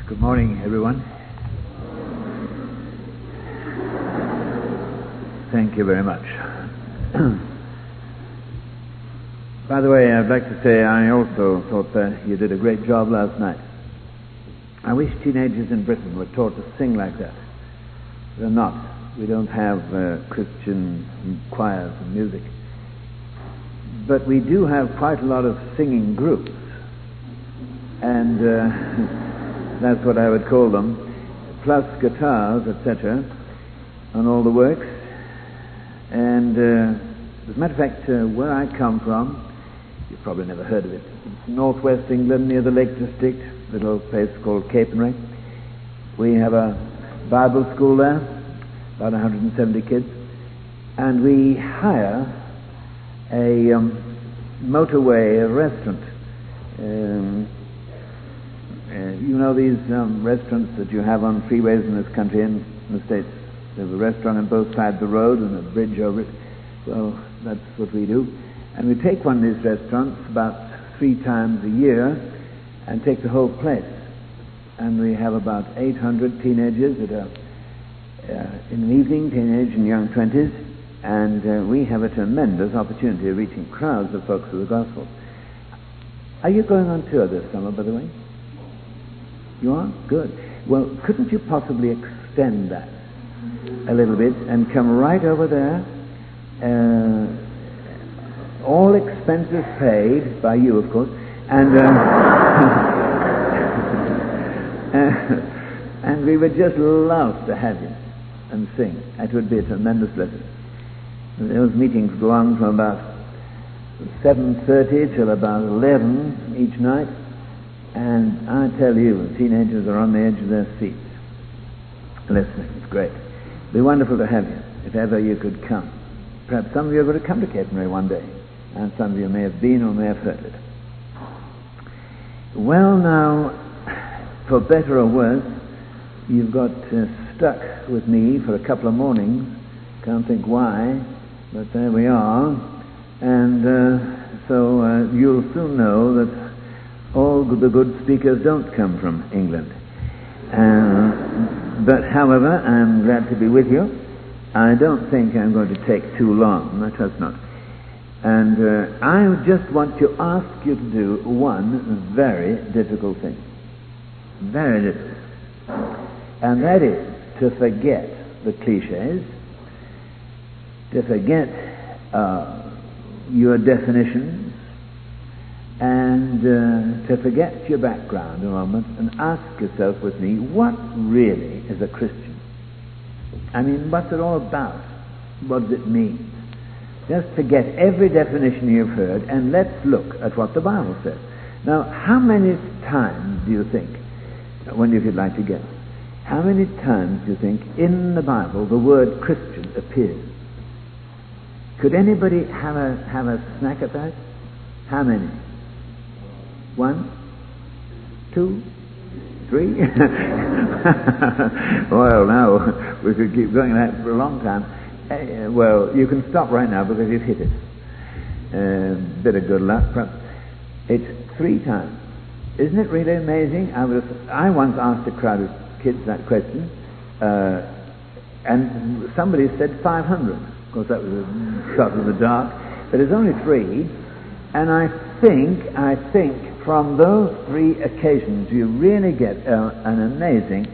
Good morning, everyone. Thank you very much. By the way, I'd like to say I also thought that you did a great job last night. I wish teenagers in Britain were taught to sing like that. They're not. We don't have Christian choirs and music. But we do have quite a lot of singing groups. And that's what I would call them, plus guitars, etc., on all the works. And as a matter of fact, where I come from, you've probably never heard of it. It's northwest England, near the Lake District, a little place called Capernwray. We have a Bible school there, about 170 kids, and we hire a motorway restaurant. You know these restaurants that you have on freeways in this country and in the States? There's a restaurant on both sides of the road and a bridge over it. Well, that's what we do. And we take one of these restaurants about 3 times a year and take the whole place. And we have about 800 teenagers that are in the evening, teenage and young 20s, and we have a tremendous opportunity of reaching crowds of folks with the gospel. Are you going on tour this summer, by the way? You are? Good. Well, couldn't you possibly extend that a little bit and come right over there, all expenses paid by you, of course, and and we would just love to have you and sing. It would be a tremendous blessing. Those meetings go on from about 7:30 till about 11 each night, and I tell you, the teenagers are on the edge of their seats. Listen, it's great. It'd be wonderful to have you, if ever you could come. Perhaps some of you are going to come to Capernwray one day, and some of you may have been or may have heard it. Well, now, for better or worse, you've got stuck with me for a couple of mornings. Can't think why, but there we are. And so you'll soon know that all the good speakers don't come from England. But however, I'm glad to be with you. I don't think I'm going to take too long, I trust not. And I just want to ask you to do one very difficult thing. Very difficult. And that is to forget the cliches, to forget your definitions, and to forget your background a moment and ask yourself with me, what really is a Christian? I mean, what's it all about? What does it mean? Just forget every definition you've heard and let's look at what the Bible says. Now, how many times do you think, when if you'd like to guess, how many times do you think in the Bible the word Christian appears? Could anybody have a snack at that? How many? 1, 2, 3? Well, now, we could keep going like that for a long time. Well, you can stop right now because you've hit it. Bit of good luck, perhaps. It's 3 times. Isn't it really amazing? I once asked a crowd of kids that question, and somebody said 500. Of course, that was a shot in the dark. But it's only 3, and I think from those 3 occasions you really get an amazing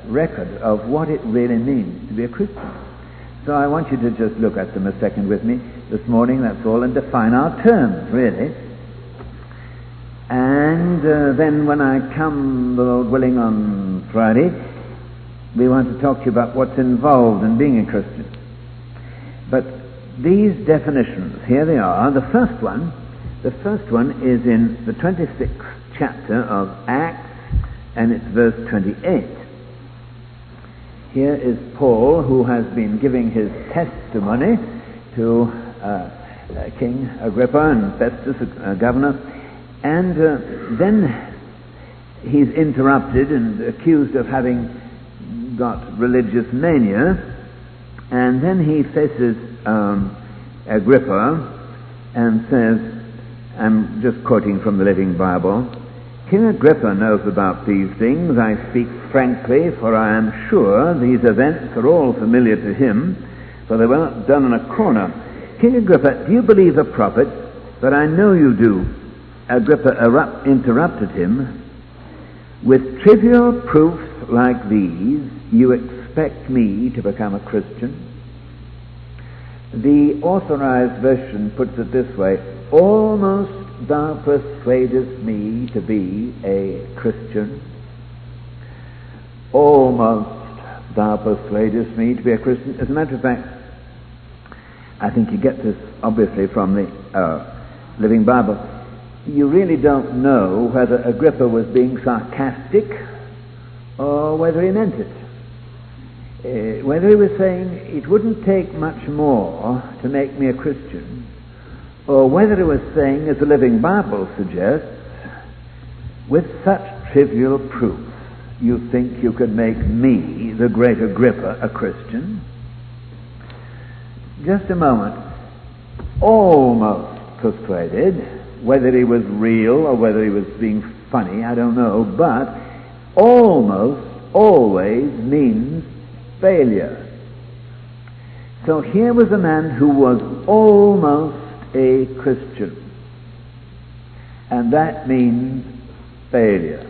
record of what it really means to be a Christian. So I want you to just look at them a second with me this morning, that's all, and define our terms, really. And then when I come, the Lord willing, on Friday, we want to talk to you about what's involved in being a Christian. But these definitions, here they are. The first one is in the 26th chapter of Acts, and it's verse 28. Here is Paul, who has been giving his testimony to King Agrippa and Festus, governor, and then he's interrupted and accused of having got religious mania, and then he faces Agrippa and says, I'm just quoting from the Living Bible, King Agrippa knows about these things. I speak frankly, for I am sure these events are all familiar to him, for they were not done in a corner. King Agrippa, do you believe the prophet? But I know you do. Agrippa interrupted him. With trivial proofs like these, you expect me to become a Christian? The Authorized Version puts it this way: almost thou persuadest me to be a Christian. Almost thou persuadest me to be a Christian. As a matter of fact, I think you get this obviously from the Living Bible. You really don't know whether Agrippa was being sarcastic or whether he meant it. Whether he was saying it wouldn't take much more to make me a Christian, or whether he was saying, as the Living Bible suggests, with such trivial proofs, you think you could make me, the great Agrippa, a Christian? Just a moment. Almost persuaded. Whether he was real or whether he was being funny, I don't know, but almost always means failure. So here was a man who was almost a Christian, and that means failure.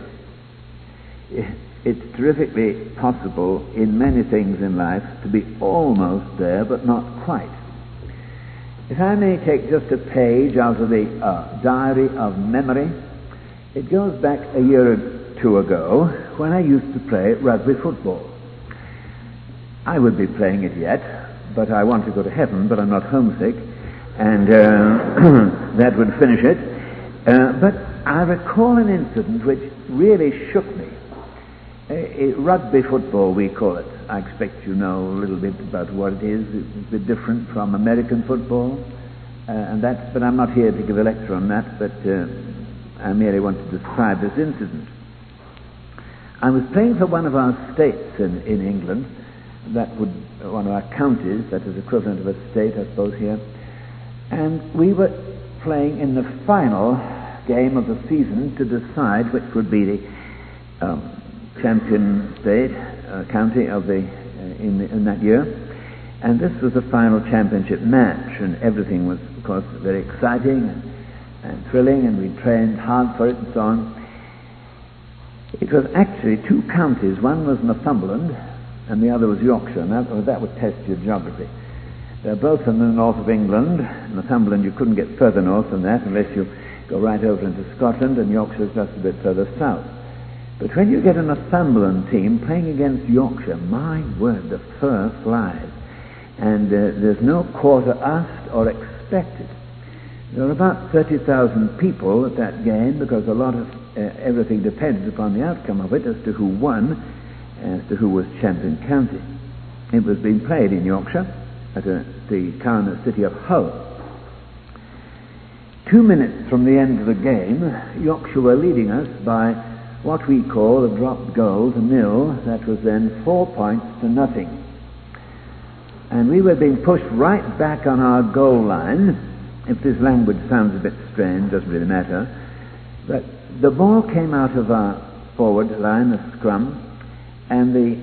It's terrifically possible in many things in life to be almost there but not quite. If I may take just a page out of the diary of memory, it goes back a year or two ago when I used to play rugby football. I would be playing it yet, but I want to go to heaven, but I'm not homesick, and that would finish it. But I recall an incident which really shook me. Rugby football, we call it. I expect you know a little bit about what it is. It's a bit different from American football, but I'm not here to give a lecture on that, but I merely want to describe this incident. I was playing for one of our states in England, one of our counties, that is equivalent of a state, I suppose, here, and we were playing in the final game of the season to decide which would be the champion state, county of in that year, and this was the final championship match, and everything was, of course, very exciting and thrilling, and we trained hard for it and so on. It was actually two counties. One was Northumberland, and the other was Yorkshire, and that would test your geography. They're both in the north of England. Northumberland, you couldn't get further north than that unless you go right over into Scotland, and Yorkshire's just a bit further south. But when you get a Northumberland team playing against Yorkshire, my word, the fur flies. And there's no quarter asked or expected. There were about 30,000 people at that game, because a lot of everything depended upon the outcome of it as to who won, as to who was champion county. It was being played in Yorkshire at the city of Hull. 2 minutes from the end of the game, Yorkshire were leading us by what we call a dropped goal to nil. That was then 4 points to nothing. And we were being pushed right back on our goal line. If this language sounds a bit strange, doesn't really matter. But the ball came out of our forward line, the scrum, and the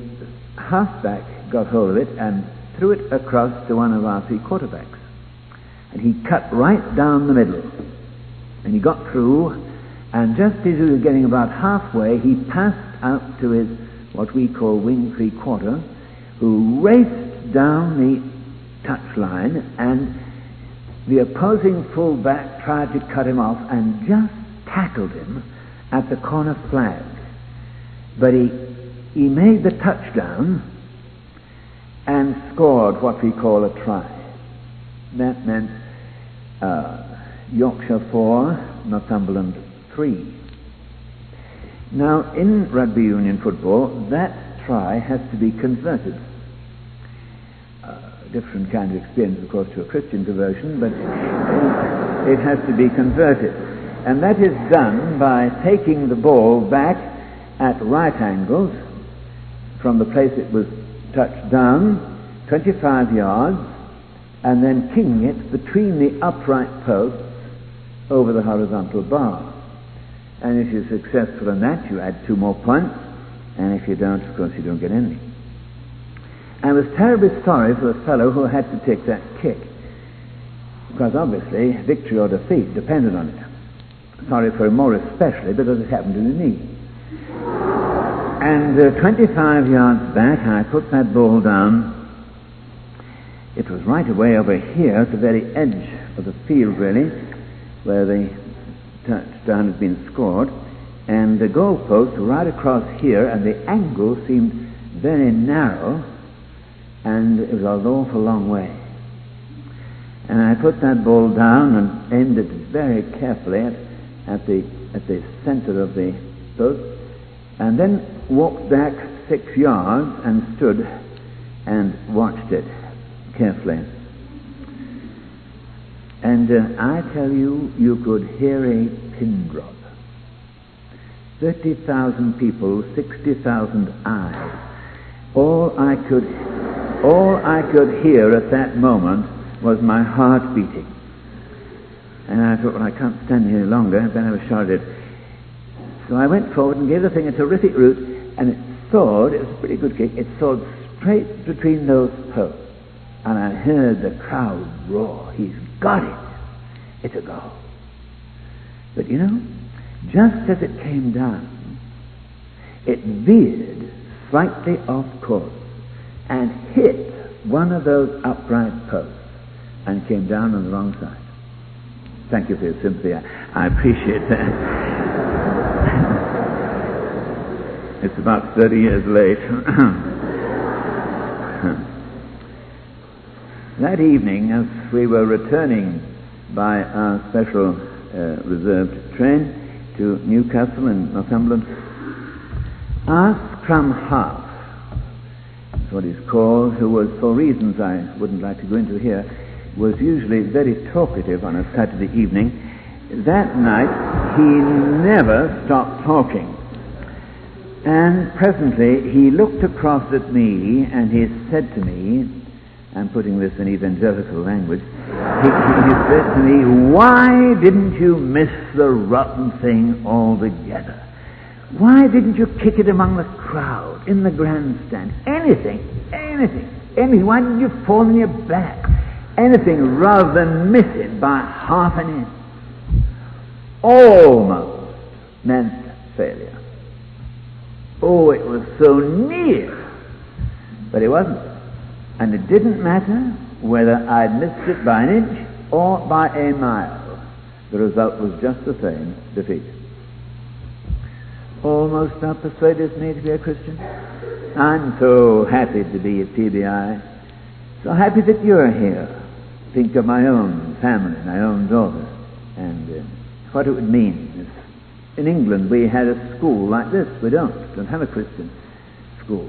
halfback got hold of it and threw it across to one of our three quarterbacks. And he cut right down the middle. And he got through, and just as he was getting about halfway, he passed out to his, what we call wing three-quarter, who raced down the touchline, and the opposing fullback tried to cut him off and just tackled him at the corner flag. But he made the touchdown and scored what we call a try. That meant Yorkshire 4, Northumberland 3. Now, in rugby union football, that try has to be converted. Different kind of experience, of course, to a Christian conversion, but it has to be converted. And that is done by taking the ball back at right angles from the place it was touched down, 25 yards, and then kicking it between the upright posts over the horizontal bar. And if you're successful in that, you add 2 more points. And if you don't, of course, you don't get anything. I was terribly sorry for the fellow who had to take that kick, because obviously victory or defeat depended on it. Sorry for him more especially because it happened to me. And 25 yards back, I put that ball down. It was right away over here at the very edge of the field, really, where the touchdown had been scored. And the goalpost right across here, and the angle seemed very narrow, and it was an awful long way. And I put that ball down and aimed it very carefully at the center of the post, and then walked back 6 yards and stood and watched it carefully. And I tell you, you could hear a pin drop. 30,000 people, 60,000 eyes. All I could hear at that moment was my heart beating. And I thought, well, I can't stand here any longer. Then I was shouted. So I went forward and gave the thing a terrific root, and it soared. It was a pretty good kick. It soared straight between those posts. And I heard the crowd roar. He's got it. It's a goal. But you know, just as it came down, it veered slightly off course and hit one of those upright posts and came down on the wrong side. Thank you for your sympathy. I appreciate that. It's about 30 years late. That evening, as we were returning by our special reserved train to Newcastle in Northumberland, our scrum half, that's what he's called, who was, for reasons I wouldn't like to go into here, was usually very talkative on a Saturday evening. That night he never stopped talking. And presently he looked across at me and he said to me, I'm putting this in evangelical language, he said to me, why didn't you miss the rotten thing altogether? Why didn't you kick it among the crowd, in the grandstand? Anything. Why didn't you fall on your back? Anything rather than miss it by half an inch. Almost meant failure. Oh, it was so near. But it wasn't. And it didn't matter whether I'd missed it by an inch or by a mile. The result was just the same, defeat. Almost now persuaded me to be a Christian. I'm so happy to be at TBI. So happy that you're here. Think of my own family, my own daughter, and what it would mean. In England we had a school like this. We don't have a Christian school.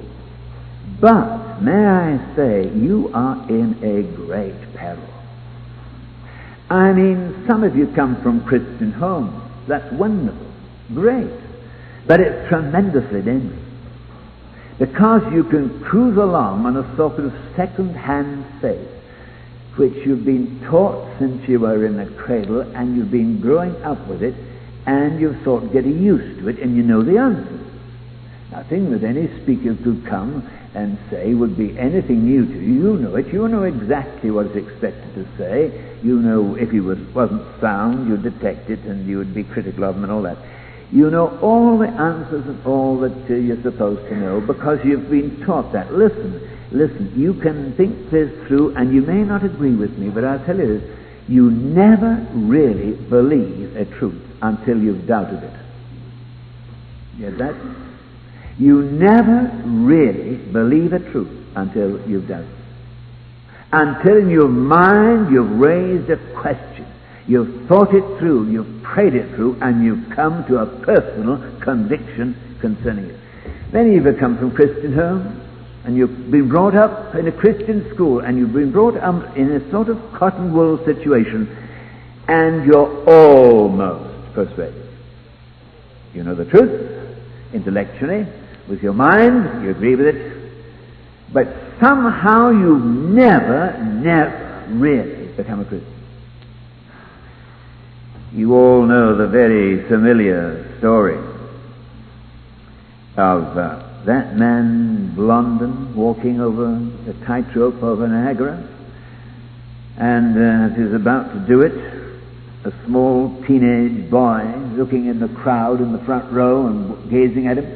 But, may I say, you are in a great peril. I mean, some of you come from Christian homes. That's wonderful. Great. But it's tremendously dangerous. Because you can cruise along on a sort of second-hand faith, which you've been taught since you were in the cradle, and you've been growing up with it, and you're sort of getting used to it, and you know the answers. Nothing that any speaker could come and say would be anything new to you. You know it. You know exactly what is expected to say. You know if he wasn't sound, you'd detect it, and you would be critical of him and all that. You know all the answers and all that you're supposed to know because you've been taught that. Listen, you can think this through, and you may not agree with me, but I'll tell you this, you never really believe a truth until you've doubted it. You get that? You never really believe a truth until you've doubted it. Until in your mind you've raised a question. You've thought it through, you've prayed it through, and you've come to a personal conviction concerning it. Many of you come from Christian homes, and you've been brought up in a Christian school, and you've been brought up in a sort of cotton wool situation, and you're almost persuaded. You know the truth, intellectually, with your mind, you agree with it, but somehow you've never really become a Christian. You all know the very familiar story of that man, Blondin, walking over the tightrope over Niagara, and as he's about to do it, a small teenage boy looking in the crowd in the front row and gazing at him.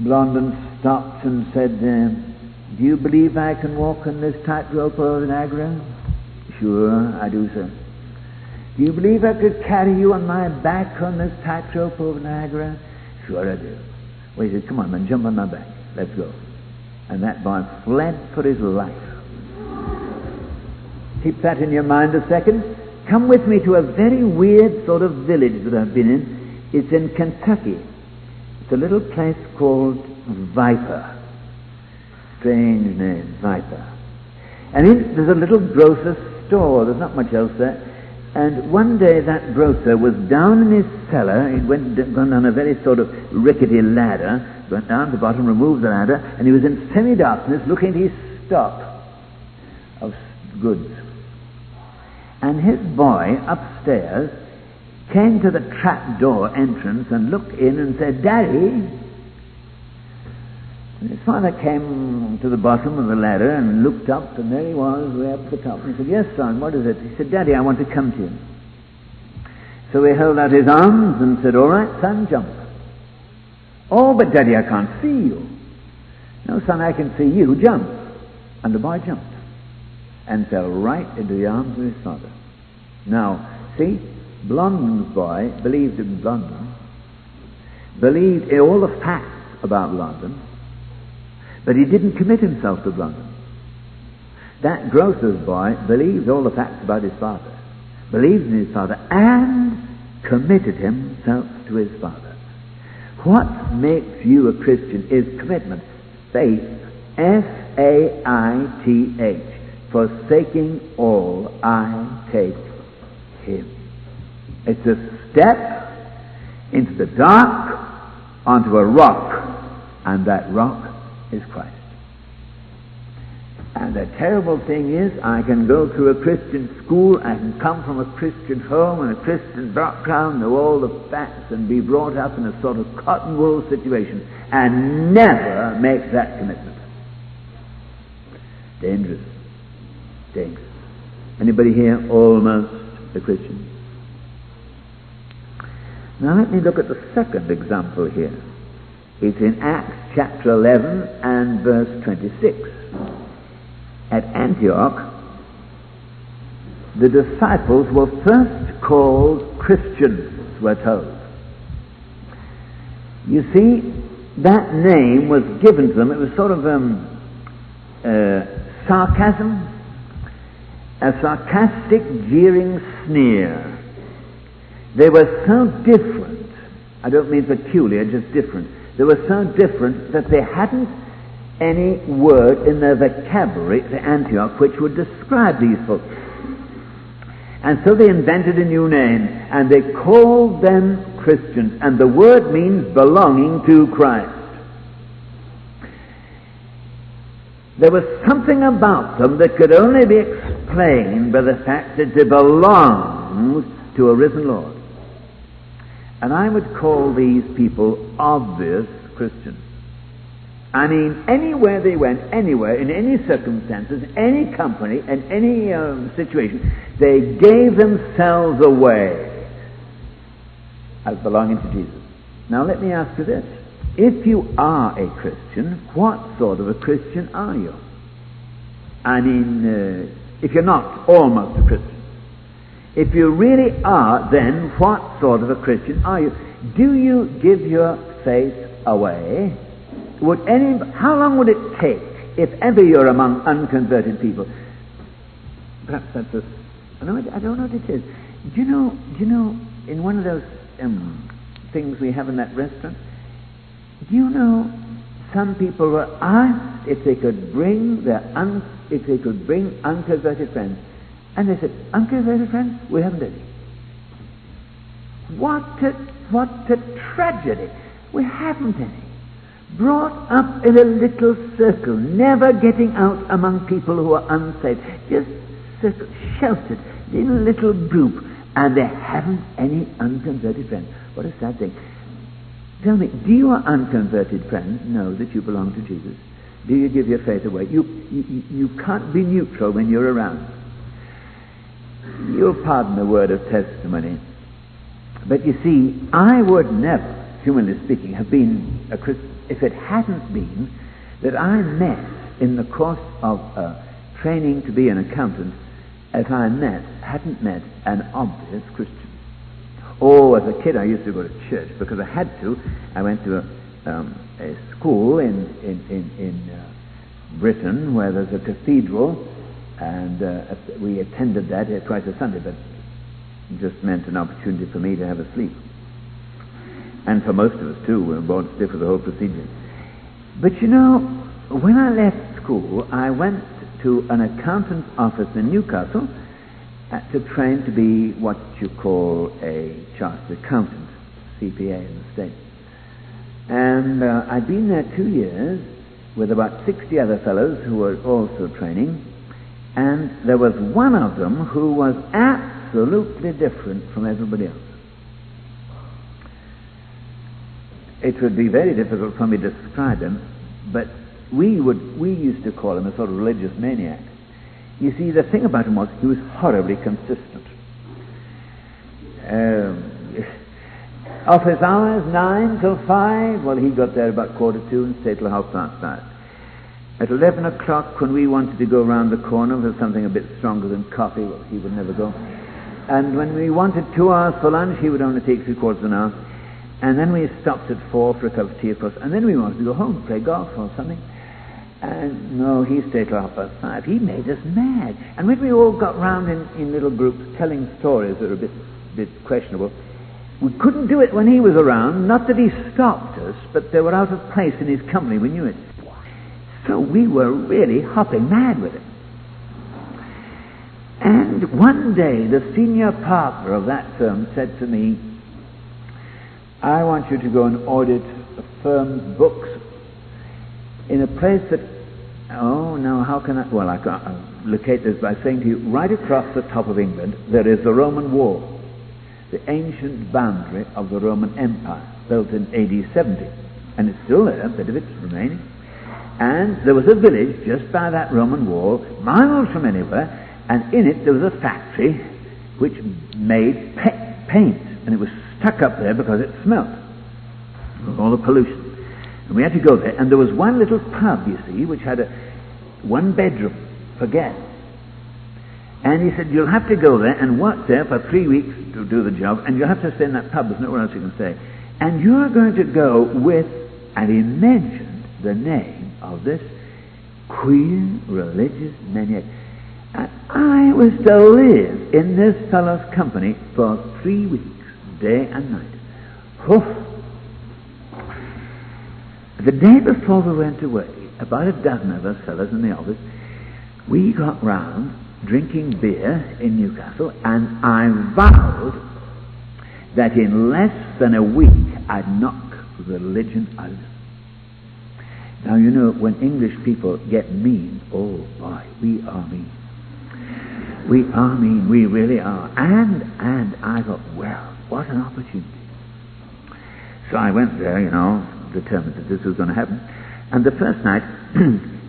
Blondin stopped and said, "Do you believe I can walk on this tightrope over Niagara?" "Sure, I do, sir." "Do you believe I could carry you on my back on this tightrope over Niagara?" "Sure, I do." Well, he said, "Come on, man, jump on my back. Let's go." And that boy fled for his life. Keep that in your mind a second. Come with me to a very weird sort of village that I've been in. It's in Kentucky. It's a little place called Viper. Strange name, Viper. And there's a little grocer's store. There's not much else there. And one day that grocer was down in his cellar. He'd gone down a very sort of rickety ladder, went down to the bottom, removed the ladder, and he was in semi-darkness looking at his stock of goods. And his boy upstairs came to the trap door entrance and looked in and said, "Daddy." And his father came to the bottom of the ladder and looked up, and there he was, way up at the top. And he said, "Yes, son, what is it?" He said, "Daddy, I want to come to you." So he held out his arms and said, "All right, son, jump." "Oh, but Daddy, I can't see you." "No, son, I can see you. Jump." And the boy jumped and fell right into the arms of his father. Now, see, Blondin's boy believed in Blondin, believed in all the facts about Blondin, but he didn't commit himself to Blondin. That grocer's boy believed all the facts about his father, believed in his father, and committed himself to his father. What makes you a Christian is commitment. Faith, Faith, forsaking all, I take him. It's a step into the dark, onto a rock, and that rock is Christ. And the terrible thing is, I can go through a Christian school, I can come from a Christian home and a Christian background, know all the facts, and be brought up in a sort of cotton wool situation, and never make that commitment. Dangerous. Dangerous. Anybody here almost a Christian? Now let me look at the second example here. It's in Acts chapter 11 and verse 26. At Antioch, the disciples were first called Christians, we're told. You see, that name was given to them. It was sort of sarcasm, a sarcastic, jeering sneer. They were so different. I don't mean peculiar, just different. They were so different that they hadn't any word in their vocabulary at Antioch which would describe these folks. And so they invented a new name, and they called them Christians, and the word means belonging to Christ. There was something about them that could only be explained by the fact that they belonged to a risen Lord. And I would call these people obvious Christians. I mean, anywhere they went, anywhere, in any circumstances, any company, and any situation, they gave themselves away as belonging to Jesus. Now let me ask you this. If you are a Christian, what sort of a Christian are you? I mean, if you're not almost a Christian. If you really are, then what sort of a Christian are you? Do you give your faith away? How long would it take if ever you're among unconverted people? Perhaps that's I don't know what it is. Do you know, in one of those things we have in that restaurant, do you know some people were asked if they could bring unconverted friends, and they said, "Unconverted friends? We haven't any." What a tragedy! We haven't any. Brought up in a little circle, never getting out among people who are unsaved, just sheltered, in a little group, and they haven't any unconverted friends. What a sad thing. Tell me, do your unconverted friends know that you belong to Jesus? Do you give your faith away? You can't be neutral when you're around. You'll pardon the word of testimony. But you see, I would never, humanly speaking, have been a Christian if it hadn't been that I met, in the course of training to be an accountant, hadn't met an obvious Christian. Oh, as a kid I used to go to church because I had to. I went to a school in Britain where there's a cathedral, and we attended that twice a Sunday, but it just meant an opportunity for me to have a sleep. And for most of us too, we were bored stiff with the whole procedure. But you know, when I left school, I went to an accountant's office in Newcastle to train to be what you call a chartered accountant, CPA in the States. And I'd been there 2 years with about 60 other fellows who were also training, and there was one of them who was absolutely different from everybody else. It would be very difficult for me to describe him, but we used to call him a sort of religious maniac. You see, the thing about him was he was horribly consistent. Office hours, 9 till 5. Well, he got there about 1:45 and stayed till 5:30. At 11 o'clock, when we wanted to go round the corner for something a bit stronger than coffee, well, he would never go. And when we wanted 2 hours for lunch, he would only take 3/4 of an hour. And then we stopped at 4 for a cup of tea, of course. And then we wanted to go home, play golf or something. And no, he stayed till 5:30. He made us mad. And when we all got round in little groups telling stories that were a bit questionable, we couldn't do it when he was around. Not that he stopped us, but they were out of place in his company. We knew it. So we were really hopping mad with it. And one day, the senior partner of that firm said to me, I want you to go and audit a firm's books in a place that, oh, now how can I, well, I can locate this by saying to you, right across the top of England, there is the Roman Wall, the ancient boundary of the Roman Empire, built in AD 70. And it's still there, a bit of it's remaining. And there was a village just by that Roman wall, miles from anywhere, and in it there was a factory which made paint, and it was stuck up there because it smelt, all the pollution. And we had to go there, and there was one little pub, you see, which had one bedroom for guests. And he said, you'll have to go there and work there for 3 weeks to do the job, and you'll have to stay in that pub, there's nowhere else you can stay. And you're going to go with, and he mentioned the name of this queer religious maniac. And I was to live in this fellow's company for 3 weeks, day and night. Oof. The day before we went away, about a dozen of us fellows in the office, we got round drinking beer in Newcastle, and I vowed that in less than a week I'd knock religion out. Now, you know, when English people get mean, oh boy, we are mean. We are mean, we really are. And I thought, well, what an opportunity. So I went there, you know, determined that this was going to happen. And the first night,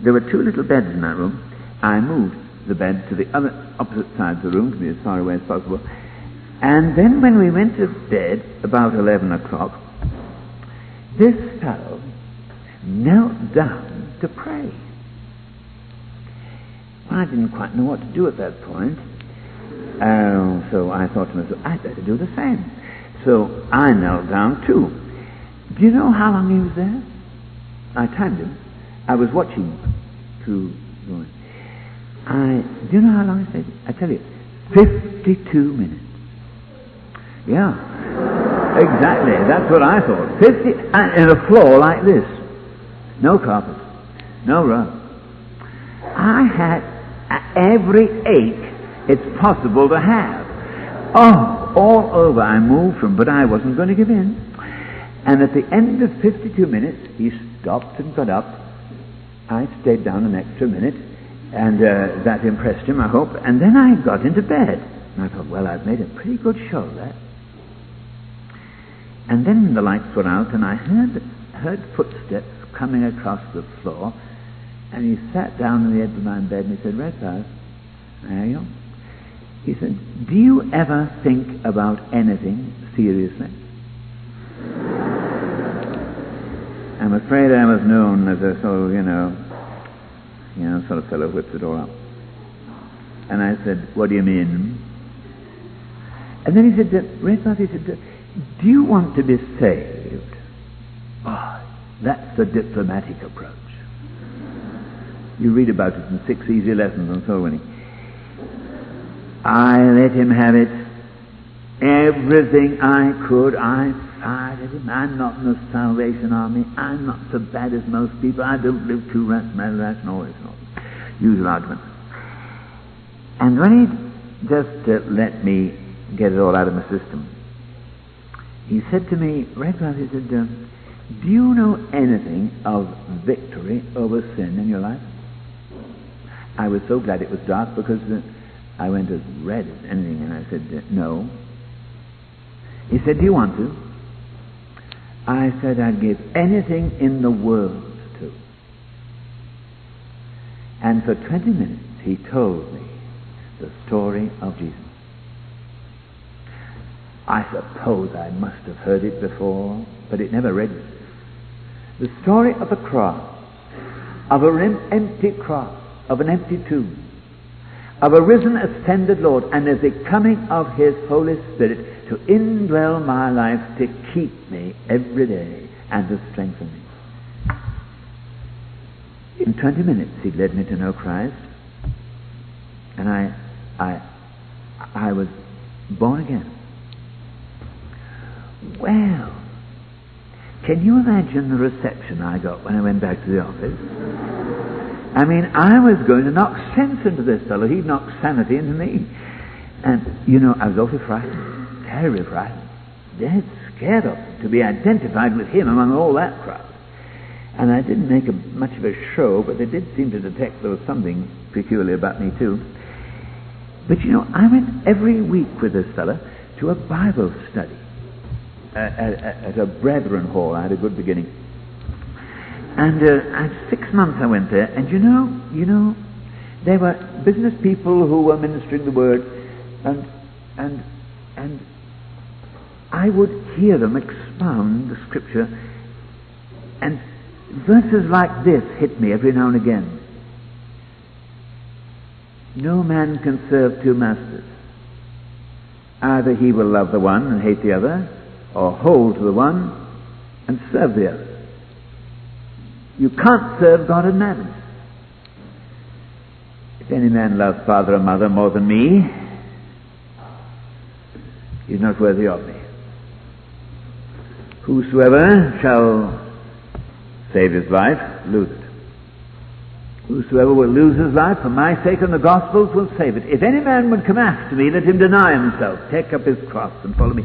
there were 2 little beds in that room. I moved the bed to the opposite side of the room to be as far away as possible. And then when we went to bed, about 11 o'clock, this fellow knelt down to pray. Well, I didn't quite know what to do at that point. So I thought to myself, I'd better do the same. So I knelt down too. Do you know how long he was there? I timed him. I was watching to go in. Do you know how long he stayed? I tell you, 52 minutes. Yeah, exactly. That's what I thought. 50, and in a floor like this. No carpet, no rug. I had every ache it's possible to have. Oh, all over I moved from, but I wasn't going to give in. And at the end of 52 minutes, he stopped and got up. I stayed down an extra minute, and that impressed him, I hope. And then I got into bed. And I thought, well, I've made a pretty good show there. And then the lights were out, and I heard footsteps coming across the floor, and he sat down on the edge of my bed, and he said, Redpath, there you go. He said, do you ever think about anything seriously? I'm afraid I was known as a sort of, sort of fellow who whips it all up. And I said, what do you mean? And then he said, Redpath, he said, do you want to be saved? Oh, that's the diplomatic approach. You read about it in 6 Easy Lessons on Soul Winning. I let him have it. Everything I could, I fired at him. I'm not in the Salvation Army. I'm not so bad as most people. I don't live too rational, and all this usual argument. And when he just let me get it all out of my system, he said to me, Redpath, he said, do you know anything of victory over sin in your life? I was so glad it was dark, because I went as red as anything, and I said, no. He said, do you want to? I said, I'd give anything in the world to. And for 20 minutes he told me the story of Jesus. I suppose I must have heard it before, but it never registered. The story of a cross, of an empty cross, of an empty tomb, of a risen, ascended Lord, and of the coming of His Holy Spirit to indwell my life, to keep me every day and to strengthen me. In 20 minutes He led me to know Christ, and I was born again. Well, can you imagine the reception I got when I went back to the office? I mean, I was going to knock sense into this fellow. He'd knock sanity into me. And, I was awfully frightened. Terribly frightened. Dead scared of him, to be identified with him among all that crowd. And I didn't make much of a show, but they did seem to detect there was something peculiar about me too. But, I went every week with this fellow to a Bible study at a Brethren Hall. I had a good beginning. And 6 months I went there, and there were business people who were ministering the word, and I would hear them expound the scripture, and verses like this hit me every now and again. No man can serve two masters. Either he will love the one and hate the other, or hold to the one and serve the other. You can't serve God and mammon. If any man loves father or mother more than me, he is not worthy of me. Whosoever shall save his life, lose it. Whosoever will lose his life for my sake and the gospel's will save it. If any man would come after me, let him deny himself, take up his cross and follow me.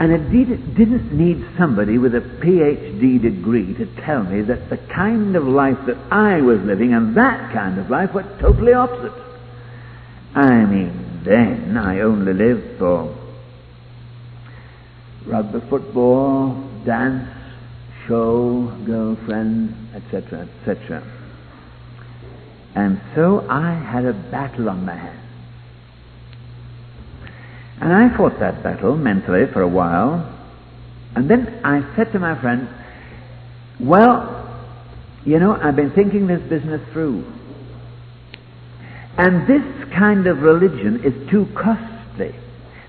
And it didn't need somebody with a PhD degree to tell me that the kind of life that I was living and that kind of life were totally opposite. I mean, then I only lived for rugby, football, dance, show, girlfriend, etc., etc. And so I had a battle on my hands. And I fought that battle mentally for a while, and then I said to my friend, well, I've been thinking this business through, and this kind of religion is too costly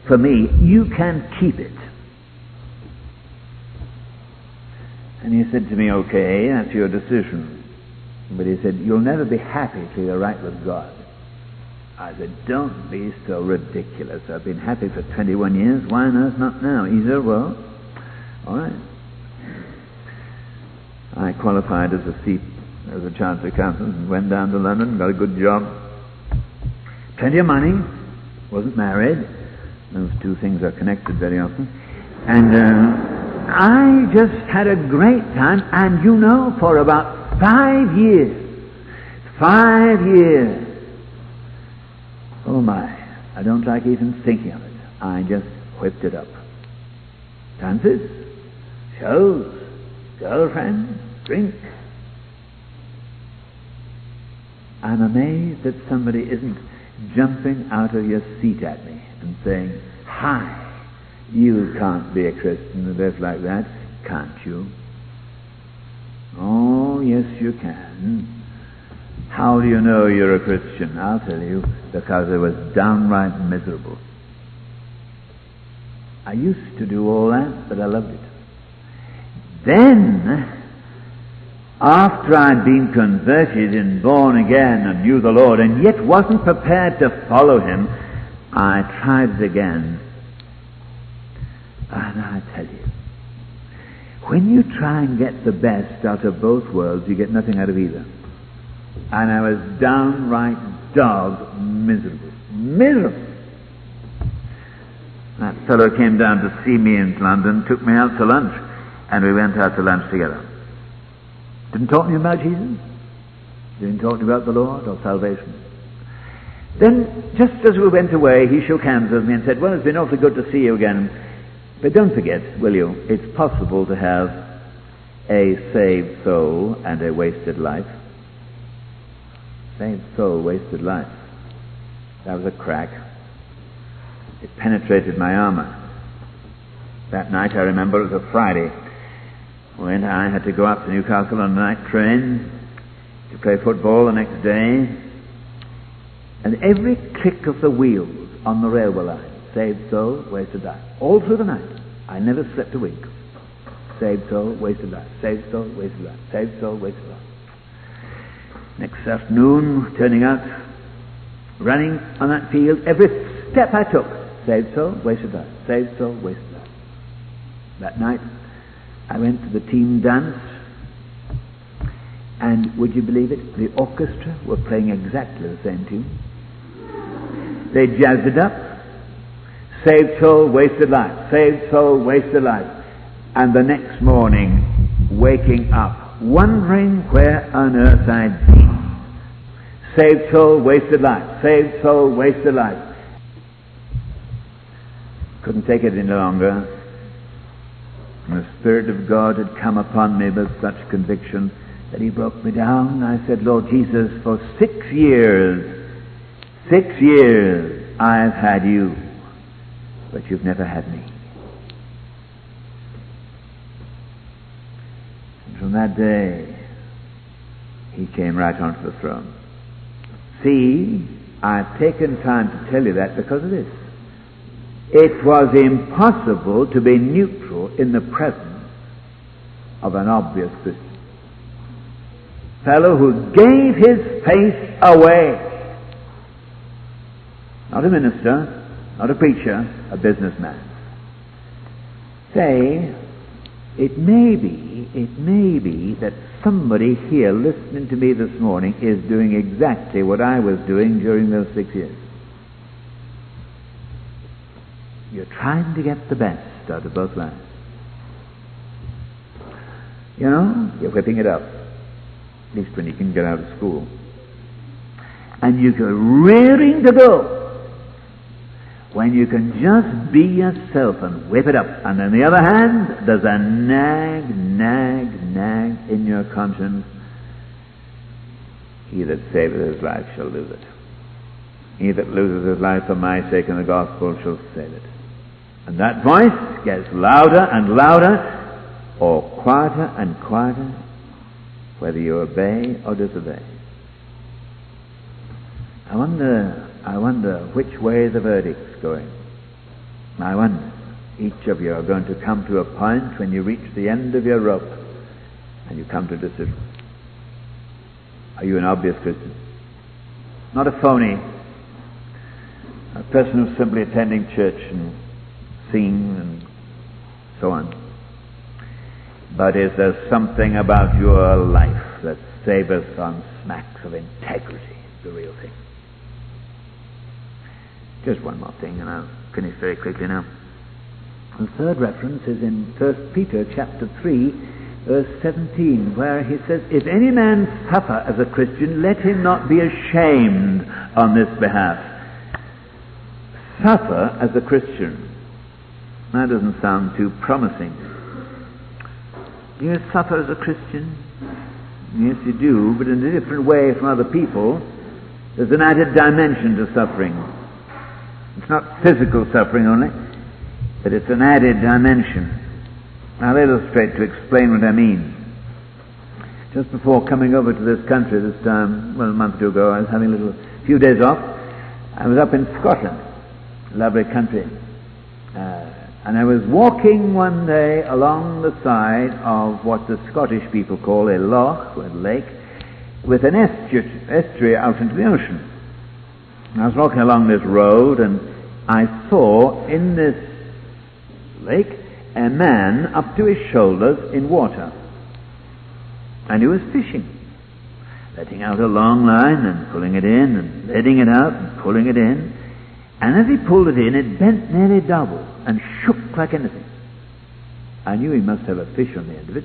for me. You can keep it. And he said to me, okay, that's your decision. But he said, you'll never be happy till you're right with God. I said, don't be so ridiculous. I've been happy for 21 years. Why on earth not now? He said, well, all right. I qualified as a chartered accountant and went down to London, got a good job. Plenty of money. Wasn't married. Those two things are connected very often. And I just had a great time. And for about 5 years, 5 years, oh my, I don't like even thinking of it. I just whipped it up. Dances, shows, girlfriends, drink. I'm amazed that somebody isn't jumping out of your seat at me and saying, "Hi, you can't be a Christian and live like that, can't you?" Oh, yes, you can. How do you know you're a Christian? I'll tell you, because I was downright miserable. I used to do all that, but I loved it. Then, after I'd been converted and born again and knew the Lord and yet wasn't prepared to follow Him, I tried it again. And I tell you, when you try and get the best out of both worlds, you get nothing out of either. And I was downright dog miserable. Miserable. That fellow came down to see me in London, took me out to lunch, and we went out to lunch together. Didn't talk to me about Jesus. Didn't talk to me about the Lord or salvation. Then, just as we went away, he shook hands with me and said, "Well, it's been awfully good to see you again. But don't forget, will you, it's possible to have a saved soul and a wasted life." Saved soul, wasted life. That was a crack. It penetrated my armor. That night, I remember, it was a Friday, when I had to go up to Newcastle on a night train to play football the next day. And every click of the wheels on the railway line, saved soul, wasted life. All through the night, I never slept a wink. Saved soul, wasted life. Saved soul, wasted life. Saved soul, wasted life. Next afternoon, turning out, running on that field, every step I took, saved soul, wasted life. Saved soul, wasted life. That night, I went to the team dance, and would you believe it, the orchestra were playing exactly the same tune. They jazzed it up. Saved soul, wasted life. Saved soul, wasted life. And the next morning, waking up, wondering where on earth I'd been. Saved soul, wasted life. Saved soul, wasted life. Couldn't take it any longer. And the Spirit of God had come upon me with such conviction that He broke me down. I said, "Lord Jesus, for 6 years, I've had you, but you've never had me." And from that day, He came right onto the throne. See, I've taken time to tell you that because of this. It was impossible to be neutral in the presence of an obvious Christian. Fellow who gave his face away. Not a minister, not a preacher, a businessman. Say, it may be that somebody here listening to me this morning is doing exactly what I was doing during those 6 years. You're trying to get the best out of both lives. You know, you're whipping it up. At least when you can get out of school. And you go rearing to go when you can just be yourself and whip it up. And on the other hand, there's a nag in your conscience. He that saveth his life shall lose it. He that loses his life for my sake and the gospel shall save it. And that voice gets louder and louder, or quieter and quieter, whether you obey or disobey. I wonder which way the verdict's going. I wonder, each of you are going to come to a point when you reach the end of your rope and you come to a decision. Are you an obvious Christian? Not a phony, a person who's simply attending church and singing and so on. But is there something about your life that savors on smacks of integrity, the real thing? Just one more thing, and I'll finish very quickly now. The third reference is in 1 Peter chapter 3, verse 17, where he says, "If any man suffer as a Christian, let him not be ashamed on this behalf." suffer as a Christian. That doesn't sound too promising. Do you suffer as a Christian? Yes, you do, but in a different way from other people. There's an added dimension to suffering. It's not physical suffering only, but it's an added dimension. I'll illustrate to explain what I mean. Just before coming over to this country this time, well, a month or two ago, I was having a few days off. I was up in Scotland, a lovely country. And I was walking one day along the side of what the Scottish people call a loch, or a lake, with an estuary out into the ocean. And I was walking along this road, and I saw in this lake a man up to his shoulders in water. And he was fishing, letting out a long line and pulling it in and letting it out and pulling it in. And as he pulled it in, it bent nearly double and shook like anything. I knew he must have a fish on the end of it,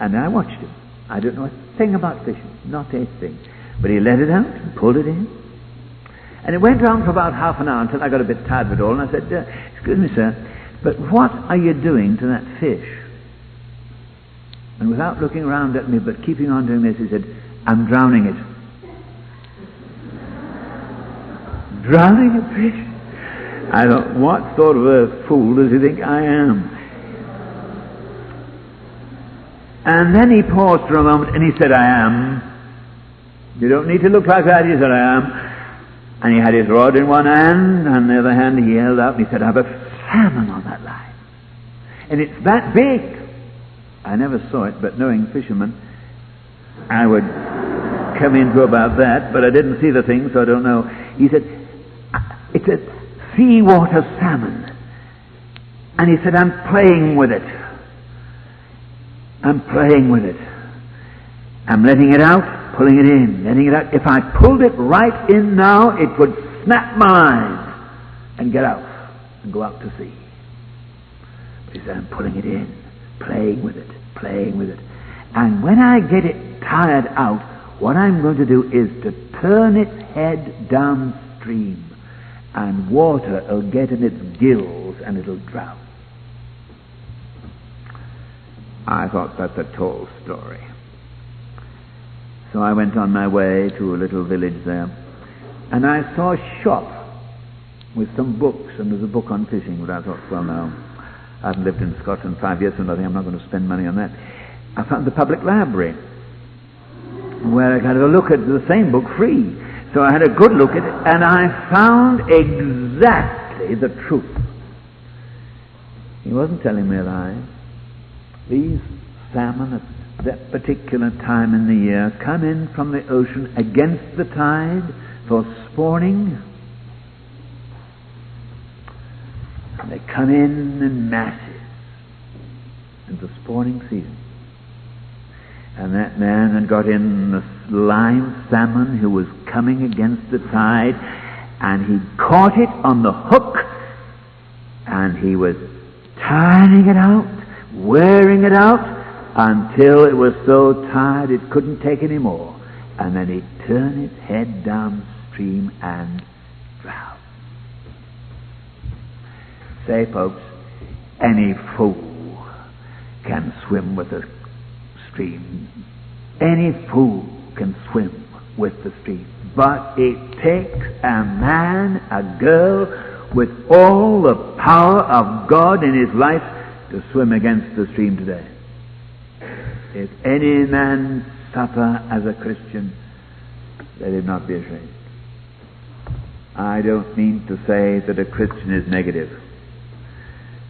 and I watched him. I don't know a thing about fishing, not a thing. But he let it out and pulled it in. And it went on for about half an hour until I got a bit tired of it all, and I said, "Excuse me, sir, but what are you doing to that fish?" And without looking around at me, but keeping on doing this, he said, "I'm drowning it." Drowning a fish? I thought, what sort of a fool does he think I am? And then he paused for a moment and he said, "I am." "You don't need to look like that," he said, "I am." And he had his rod in one hand, and on the other hand he held up and he said, "I have a salmon on that line. And it's that big." I never saw it, but knowing fishermen, I would come into about that, but I didn't see the thing, so I don't know. He said, "It's a seawater salmon." And he said, "I'm playing with it. I'm playing with it. I'm letting it out, pulling it in, letting it out. If I pulled it right in now, it would snap my line and get out and go out to sea." But he said, "I'm pulling it in, playing with it, playing with it. And when I get it tired out, what I'm going to do is to turn its head downstream, and water will get in its gills and it'll drown." I thought, that's a tall story. So I went on my way to a little village there, and I saw a shop with some books, and there's a book on fishing, but I thought, well, no, I haven't lived in Scotland 5 years or nothing, I'm not going to spend money on that. I found the public library, where I got a look at the same book free. So I had a good look at it, and I found exactly the truth. He wasn't telling me a lie. These salmon at that particular time in the year come in from the ocean against the tide for spawning. And they come in masses in the spawning season. And that man had got in the live salmon who was coming against the tide, and he caught it on the hook, and he was turning it out, wearing it out, until it was so tired it couldn't take any more. And then he'd turn its head downstream and drown. Say, folks, any fool can swim with the stream. Any fool can swim with the stream. But it takes a man, a girl, with all the power of God in his life to swim against the stream today. If any man suffer as a Christian, let him not be ashamed. I don't mean to say that a Christian is negative,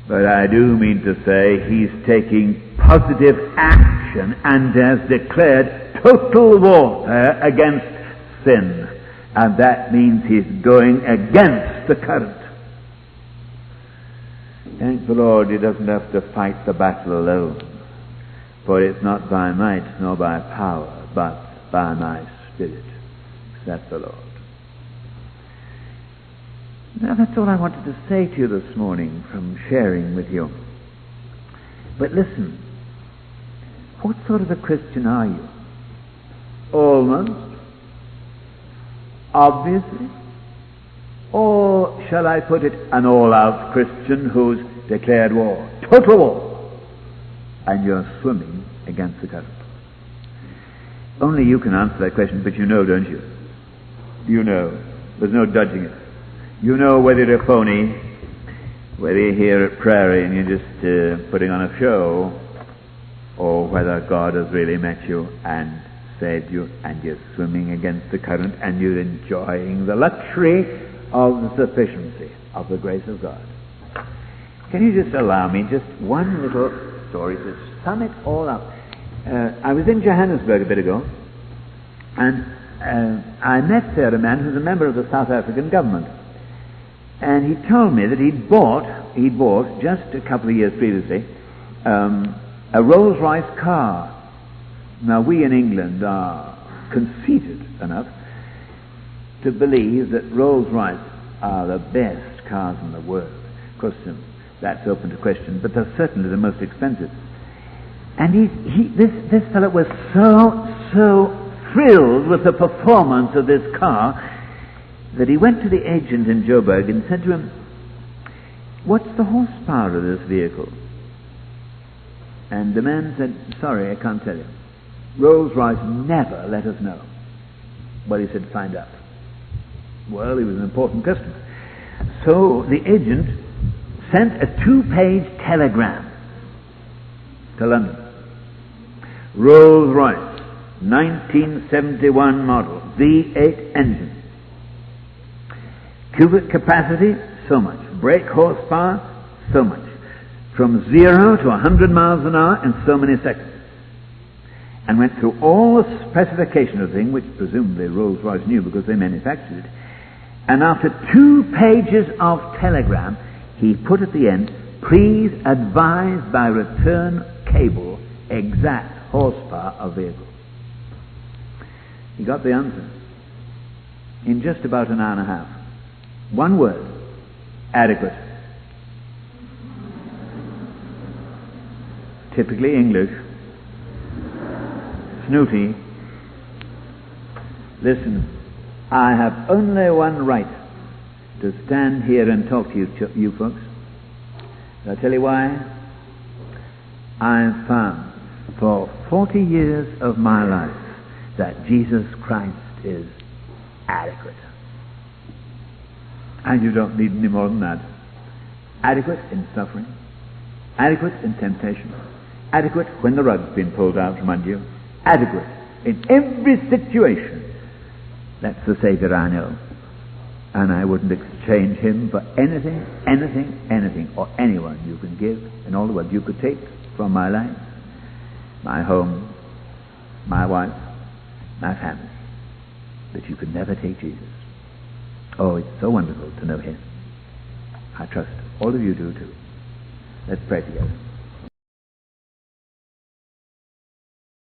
but I do mean to say he's taking positive action and has declared total warfare against sin. And that means he's going against the current. Thank the Lord, he doesn't have to fight the battle alone. For it's not by might nor by power, but by my Spirit, saith the Lord. Now that's all I wanted to say to you this morning from sharing with you. But listen, what sort of a Christian are you? Almost? Obviously? Or shall I put it, an all-out Christian who's declared war, total war, and you're swimming against the current. Only you can answer that question, but you know, don't you? You know. There's no dodging it. You know whether you're a phony, whether you're here at Prairie and you're just putting on a show, or whether God has really met you and saved you, and you're swimming against the current and you're enjoying the luxury of the sufficiency of the grace of God. Can you just allow me just one little story to sum it all up? I was in Johannesburg a bit ago, and I met there a man who's a member of the South African government. And he told me that he'd bought just a couple of years previously a Rolls-Royce car. Now, we in England are conceited enough to believe that Rolls-Royce are the best cars in the world. Of course, that's open to question, but they're certainly the most expensive. And this fellow was so thrilled with the performance of this car that he went to the agent in Joburg and said to him, "What's the horsepower of this vehicle?" And the man said, "Sorry, I can't tell you. Rolls-Royce never let us know." Well, he said, "Find out." Well, he was an important customer. So the agent sent a 2-page telegram to London. Rolls-Royce, 1971 model, V8 engine. Cubic capacity, so much. Brake horsepower, so much. From 0 to 100 miles an hour in so many seconds. And went through all the specification of the thing, which presumably Rolls-Royce knew because they manufactured it. And after 2 pages of telegram, he put at the end, "Please advise by return cable exact horsepower of vehicle." He got the answer in just about an hour and a half. One word: adequate. Typically English. Snooty. Listen, I have only one right to stand here and talk to you folks. I'll tell you why. I've found for 40 years of my life that Jesus Christ is adequate. And you don't need any more than that. Adequate in suffering, adequate in temptation, adequate when the rug's been pulled out from under you, adequate in every situation. That's the Savior I know. And I wouldn't exchange him for anything, or anyone you can give in all the world. You could take from my life, my home, my wife, my family, but you could never take Jesus. Oh, it's so wonderful to know him. I trust all of you do too. Let's pray together.